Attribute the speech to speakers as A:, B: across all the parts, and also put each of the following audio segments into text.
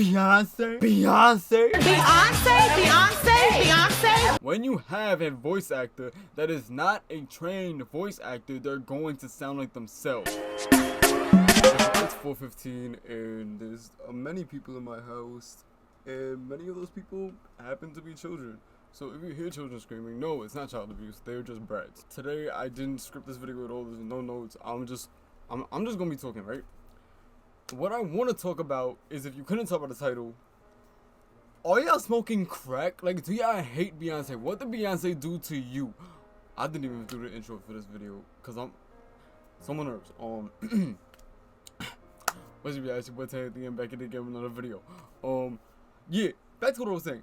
A: Beyonce. When you have a voice actor that is not a trained voice actor, they're going to sound like themselves. It's 4:15 and there's many people in my house, and many of those people happen to be children. So if you hear children screaming, no, it's not child abuse. They're just brats. Today I didn't script this video at all. There's no notes. I'm just gonna be talking, right? What I want to talk about is, if you couldn't tell by the title, are y'all smoking crack? Like, do y'all hate Beyonce? What did Beyonce do to you? I didn't even do the intro for this video because I'm so nervous. What's your reaction? What's happening? Back in again with another video. Yeah, back to what I was saying.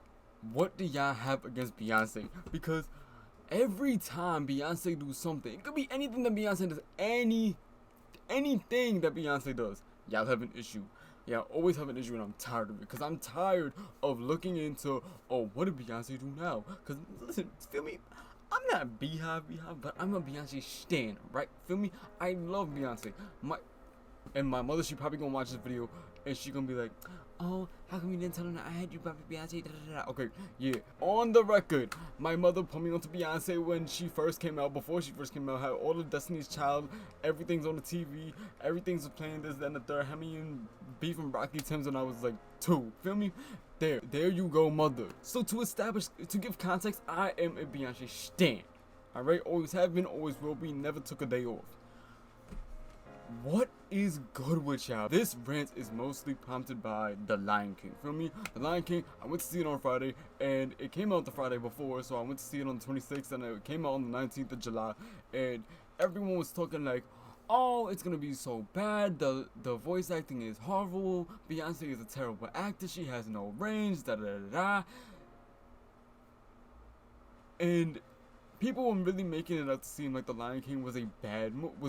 A: What do y'all have against Beyonce? Because every time Beyonce do something, it could be anything that Beyonce does, anything that Beyonce does, y'all have an issue. Y'all always have an issue, and I'm tired of it. Because I'm tired of looking into, oh, what did Beyonce do now? Because, listen, feel me? I'm not Beehive, but I'm a Beyonce stan, right? Feel me? I love Beyonce. My mother, she probably gonna watch this video, and she gonna be like, oh, how come you didn't tell her I had you about Beyonce? Da, da, da. Okay, yeah. On the record, my mother put me onto Beyonce when she first came out. Before she first came out, had all of Destiny's Child. Everything's on the TV. Everything's playing this, then the third. Hemi and Beef and Broccoli Tim's when I was like 2. Feel me? There you go, mother. So to give context, I am a Beyonce stan. All right, always have been, always will be. Never took a day off. What is good with y'all? This rant is mostly prompted by The Lion King. Feel me? The Lion King, I went to see it on Friday, and it came out the Friday before, so I went to see it on the 26th, and it came out on the 19th of July, and everyone was talking like, oh, it's gonna be so bad, the voice acting is horrible, Beyonce is a terrible actor, she has no range, da da da da. And people were really making it up to seem like The Lion King was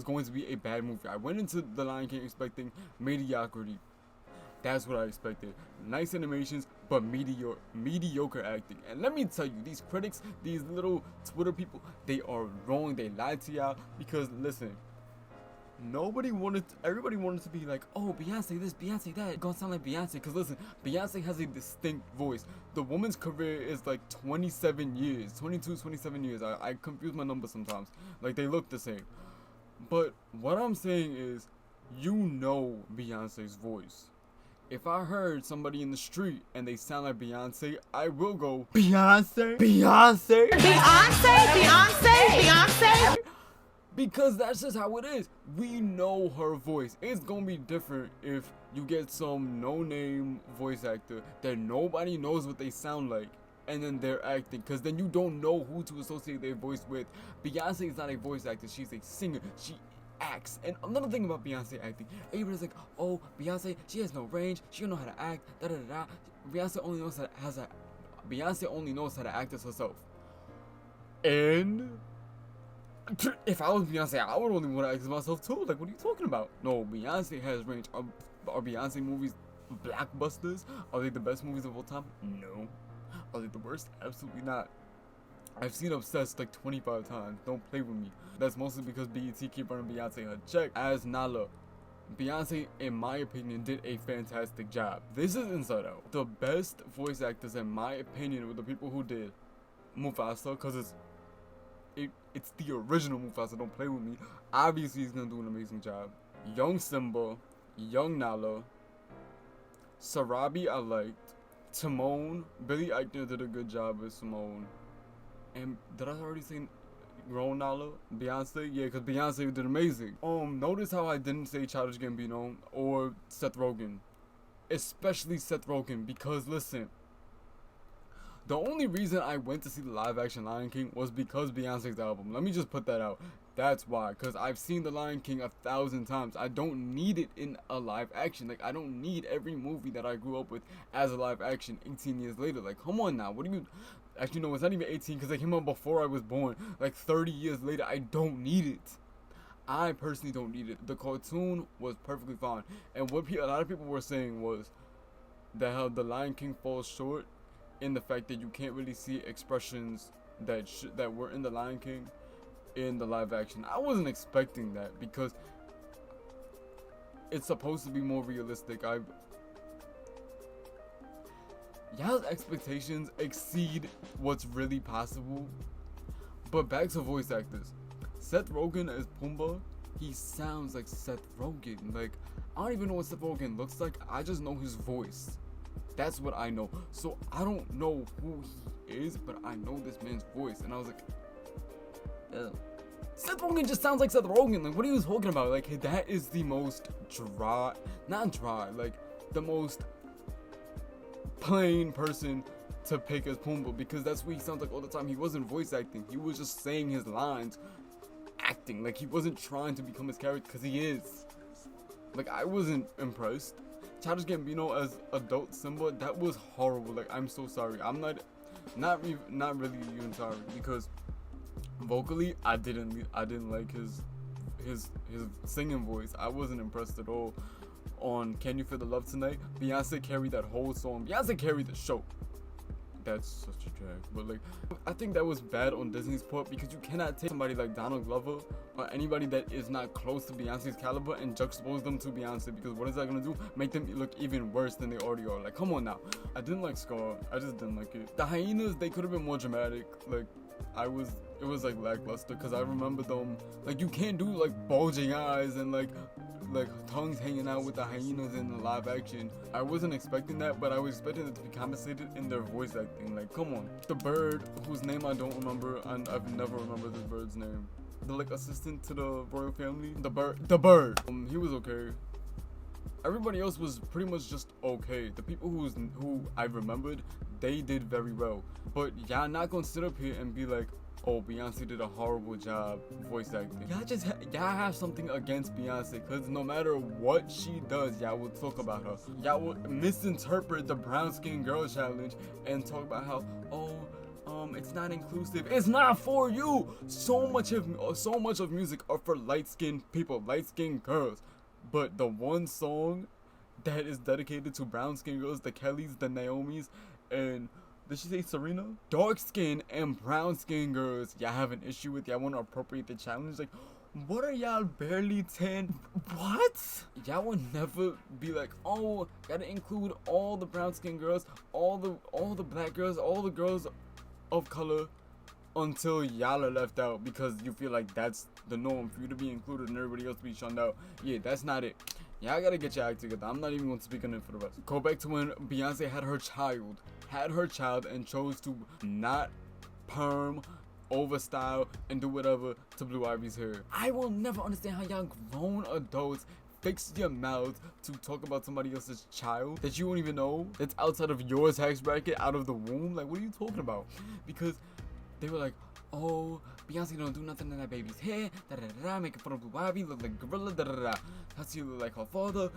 A: going to be a bad movie. I went into The Lion King expecting mediocrity. That's what I expected. Nice animations, but mediocre acting. And let me tell you, these critics, these little Twitter people, they are wrong. They lied to y'all because, listen, everybody wanted to be like, oh, Beyonce this, Beyonce that, it's gonna sound like Beyonce. Because listen, Beyonce has a distinct voice. The woman's career is like 27 years, 22, 27 years. I confuse my numbers sometimes. Like, they look the same. But what I'm saying is, you know Beyonce's voice. If I heard somebody in the street and they sound like Beyonce, I will go, Beyonce. Because that's just how it is. We know her voice. It's gonna be different if you get some no-name voice actor that nobody knows what they sound like, and then they're acting, because then you don't know who to associate their voice with. Beyonce is not a voice actor. She's a singer. She acts. And another thing about Beyonce acting, everybody's like, oh, Beyonce, she has no range. She don't know how to act. Da da da. Beyonce only knows how to act as herself. And if I was Beyonce, I would only want to act as myself too. Like, what are you talking about? No, Beyonce has range. Are Beyonce movies blockbusters? Are they the best movies of all time? No. Are they the worst? Absolutely not. I've seen Obsessed like 25 times. Don't play with me. That's mostly because BET keep running Beyonce her check. As Nala, Beyonce, in my opinion, did a fantastic job. This is Inside Out. The best voice actors, in my opinion, were the people who did Mufasa, because it's the original Mufasa. Don't play with me. Obviously, he's gonna do an amazing job. Young Simba, Young Nala, Sarabi I liked, Timon, Billy Eichner did a good job as Simone, and did I already say grown Nala? Beyonce? Yeah, because Beyonce did amazing. Notice how I didn't say Childish Gambino or Seth Rogen, especially Seth Rogen, because listen, the only reason I went to see the live action Lion King was because Beyonce's album. Let me just put that out. That's why. Because I've seen the Lion King 1,000 times. I don't need it in a live action. Like, I don't need every movie that I grew up with as a live action 18 years later. Like, come on now. What do you... Actually, no, it's not even 18 because they came out before I was born. Like, 30 years later, I don't need it. I personally don't need it. The cartoon was perfectly fine. And what a lot of people were saying was that how the Lion King falls short in the fact that you can't really see expressions that were in the Lion King in the live action. I wasn't expecting that because it's supposed to be more realistic. y'all's expectations exceed what's really possible. But back to voice actors. Seth Rogen as Pumbaa, he sounds like Seth Rogen. Like, I don't even know what Seth Rogen looks like. I just know his voice. That's what I know. So I don't know who he is, but I know this man's voice. And I was like, ugh. Seth Rogen just sounds like Seth Rogen. Like, what are you talking about? Like, that is the most dry, not dry, like, the most plain person to pick as Pumbaa, because that's what he sounds like all the time. He wasn't voice acting. He was just saying his lines, acting. Like, he wasn't trying to become his character, because he is. Like, I wasn't impressed. Childish Gambino as adult Simba, that was horrible. Like, I'm so sorry. I'm not really even sorry, because vocally I didn't like his singing voice. I wasn't impressed at all. On Can You Feel the Love Tonight, Beyonce carried that whole song. Beyonce carried the show. That's such a drag. But like, I think that was bad on Disney's part, because you cannot take somebody like Donald Glover or anybody that is not close to Beyonce's caliber and juxtapose them to Beyonce, because what is that gonna do? Make them look even worse than they already are. Like, come on now. I didn't like Scar. I just didn't like it. The hyenas, they could have been more dramatic. Like, it was like lackluster, because I remember them, like, you can't do like bulging eyes and like tongues hanging out with the hyenas in the live action. I wasn't expecting that, but I was expecting it to be compensated in their voice acting. Like, come on. The bird, whose name I don't remember, and I've never remembered this bird's name. The like assistant to the royal family. The bird. He was okay. Everybody else was pretty much just okay. The people who I remembered, they did very well. But y'all not gonna sit up here and be like, oh, Beyonce did a horrible job voice acting. Y'all have something against Beyonce, because no matter what she does, y'all will talk about her. Y'all will misinterpret the brown skin girl challenge and talk about how, it's not inclusive. It's not for you. So much of music are for light-skinned people, light-skinned girls. But the one song that is dedicated to brown-skinned girls, the Kellys, the Naomis, and did she say Serena? Dark skin and brown skin girls, y'all have an issue with. Y'all want to appropriate the challenge. Like, what are y'all barely 10? What? Y'all will never be like, oh, gotta include all the brown skin girls, all the black girls, all the girls of color, until y'all are left out, because you feel like that's the norm for you to be included and everybody else to be shunned out. Yeah, that's not it. Y'all gotta get your act together. I'm not even going to speak on it for the rest. Go back to when Beyonce had her child and chose to not perm, overstyle, and do whatever to Blue Ivy's hair. I will never understand how y'all grown adults fix your mouth to talk about somebody else's child that you don't even know, that's outside of your tax bracket, out of the womb. Like, what are you talking about? Because they were like, oh, Beyonce don't do nothing to that baby's hair, making fun of Blue Ivy, look like gorilla, How she look like her father.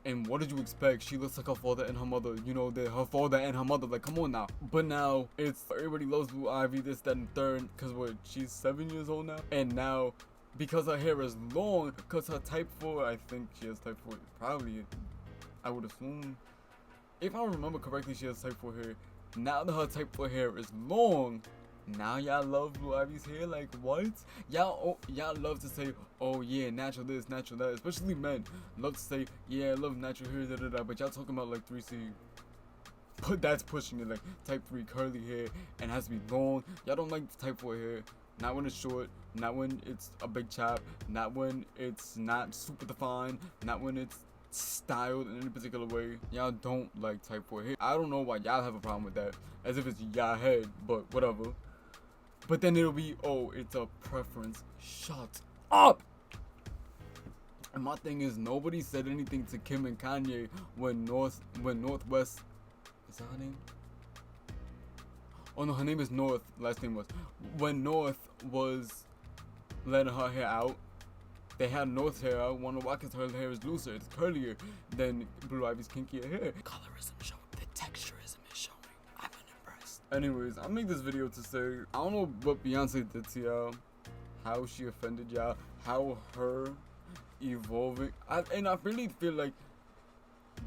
A: And what did you expect? She looks like her father and her mother. You know, her father and her mother. Like, come on now. But now, it's everybody loves Blue Ivy, this, that, and third. Because what, she's 7 years old now? And now, because her hair is long, because her type 4, I think she has type 4. Probably, I would assume. If I remember correctly, she has type 4 hair. Now that her type 4 hair is long, now y'all love Blue Ivy's hair. Like, what? Y'all love to say, oh yeah, natural this, natural that. Especially men love to say, yeah, I love natural hair, but y'all talking about like 3C. But that's pushing it. Like, type 3 curly hair and has to be long. Y'all don't like the type 4 hair. Not when it's short, not when it's a big chop, not when it's not super defined, not when it's styled in any particular way. Y'all don't like type 4 hair. I don't know why y'all have a problem with that, as if it's y'all head, but whatever. But then it'll be, oh, it's a preference. Shut up! And my thing is, nobody said anything to Kim and Kanye when Northwest, is that her name? Oh no, her name is North, last name was. When North was letting her hair out, they had North's hair out. Wonder why? Because her hair is looser, it's curlier than Blue Ivy's kinkier hair. Colorism showing, the texturism is showing. I'm unimpressed. Anyways, I made this video to say, I don't know what Beyonce did to y'all, how she offended y'all, how her evolving. I really feel like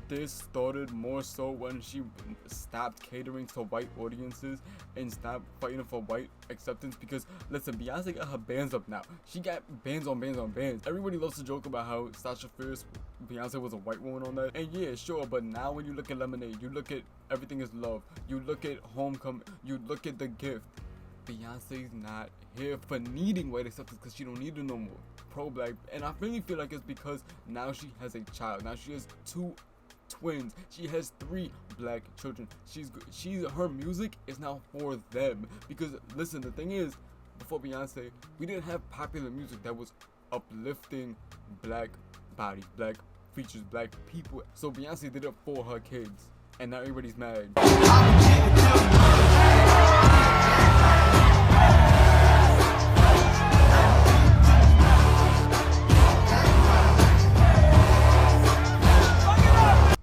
A: this started more so when she stopped catering to white audiences and stopped fighting for white acceptance. Because listen, Beyonce got her bands up now. She got bands on bands on bands. Everybody loves to joke about how Sasha Fierce, Beyonce was a white woman on that. And yeah, sure, but now when you look at Lemonade, you look at Everything Is Love, you look at Homecoming, you look at The Gift, Beyonce's not here for needing white acceptance because she don't need it no more. Pro-black. And I really feel like it's because now she has a child. Now she has 2 twins. She has 3 black children. Her music is now for them. Because listen, the thing is, before Beyonce, we didn't have popular music that was uplifting black body, black features, black people. So Beyonce did it for her kids, and now everybody's mad.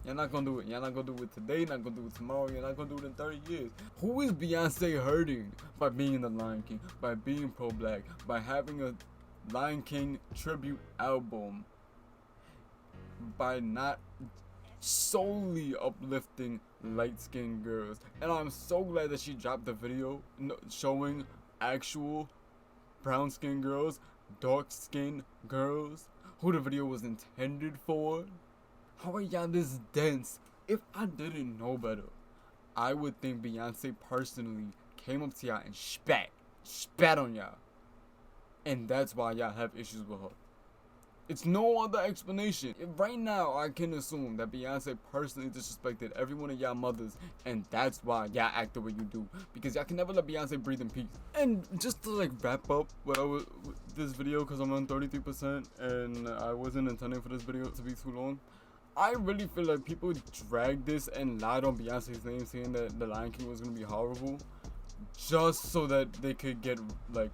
A: You're not gonna do it. You're not gonna do it today, not gonna do it tomorrow, you're not gonna do it in 30 years. Who is Beyonce hurting by being the Lion King, by being pro-black, by having a Lion King tribute album, by not solely uplifting light-skinned girls? And I'm so glad that she dropped the video showing actual brown-skinned girls, dark-skinned girls, who the video was intended for. How are y'all this dense? If I didn't know better, I would think Beyonce personally came up to y'all and spat on y'all. And that's why y'all have issues with her. It's no other explanation. Right now, I can assume that Beyonce personally disrespected every one of y'all mothers, and that's why y'all act the way you do. Because y'all can never let Beyonce breathe in peace. And just to like wrap up this video, because I'm on 33% and I wasn't intending for this video to be too long. I really feel like people dragged this and lied on Beyonce's name, saying that The Lion King was gonna be horrible, just so that they could get like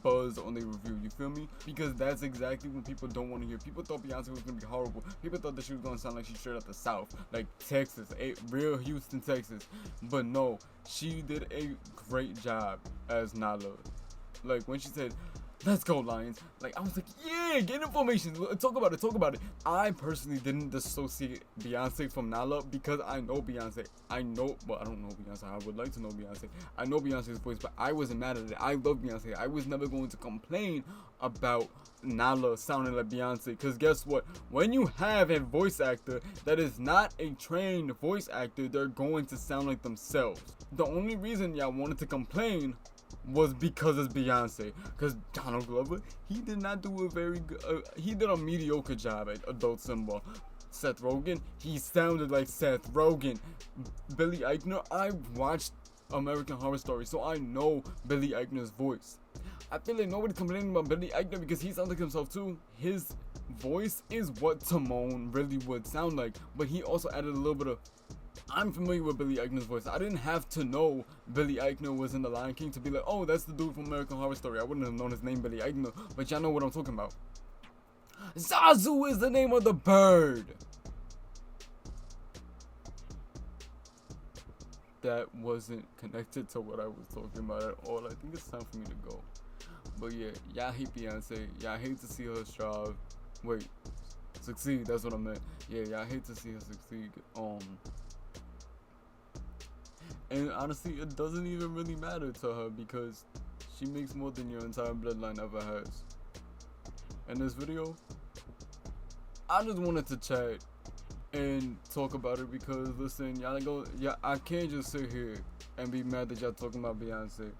A: buzz on their review. You feel me? Because that's exactly what people don't want to hear. People thought Beyonce was gonna be horrible. People thought that she was gonna sound like she straight out the South, like Texas, real Houston, Texas. But no, she did a great job as Nala. Like when she said, "Let's go, Lions." Like, I was like, yeah, get information. Talk about it. I personally didn't dissociate Beyonce from Nala because I know Beyonce. I don't know Beyonce. I would like to know Beyonce. I know Beyonce's voice, but I wasn't mad at it. I love Beyonce. I was never going to complain about Nala sounding like Beyonce. Because guess what? When you have a voice actor that is not a trained voice actor, they're going to sound like themselves. The only reason y'all wanted to complain was because it's Beyonce. Because Donald Glover, he did not do a very good, he did a mediocre job at Adult Simba. Seth Rogen, he sounded like Seth Rogen. Billy Eichner, I watched American Horror Story, so I know Billy Eichner's voice. I feel like nobody's complaining about Billy Eichner because he sounds like himself too. His voice is what Timon really would sound like, but he also added a little bit of... I'm familiar with Billy Eichner's voice. I didn't have to know Billy Eichner was in The Lion King to be like, oh, that's the dude from American Horror Story. I wouldn't have known his name, Billy Eichner, but y'all know what I'm talking about. Zazu is the name of the bird. That wasn't connected to what I was talking about at all. I think it's time for me to go. But yeah, y'all hate Beyonce. Y'all hate to see her strive. Wait, succeed. That's what I meant. Yeah, y'all hate to see her succeed. And honestly, it doesn't even really matter to her because she makes more than your entire bloodline ever has. In this video, I just wanted to chat and talk about it because listen, I can't just sit here and be mad that y'all talking about Beyonce,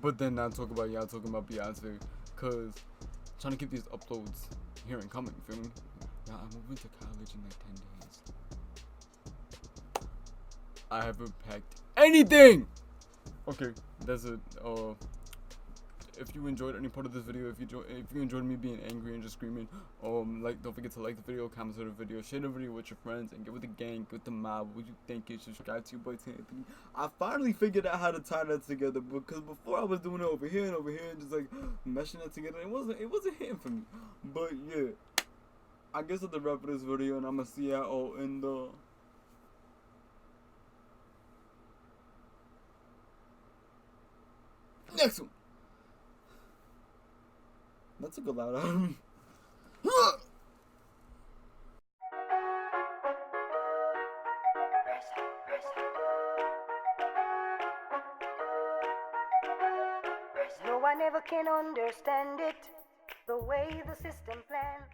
A: but then not talk about y'all talking about Beyonce, cause trying to keep these uploads here and coming, feel me? Yeah, I'm moving to college in like 10 days. I haven't packed anything! Okay, that's it. If you enjoyed any part of this video, if you enjoyed me being angry and just screaming, don't forget to like the video, comment on the video, share the video with your friends, and get with the gang, get with the mob. What you think? Subscribe to your boy Anthony. I finally figured out how to tie that together because before I was doing it over here and just like meshing it together. It wasn't hitting for me. But yeah, I guess that's the wrap of this video, and I'm gonna see y'all all in the next one. That took a lot out of me.
B: never can understand it, the way the system planned.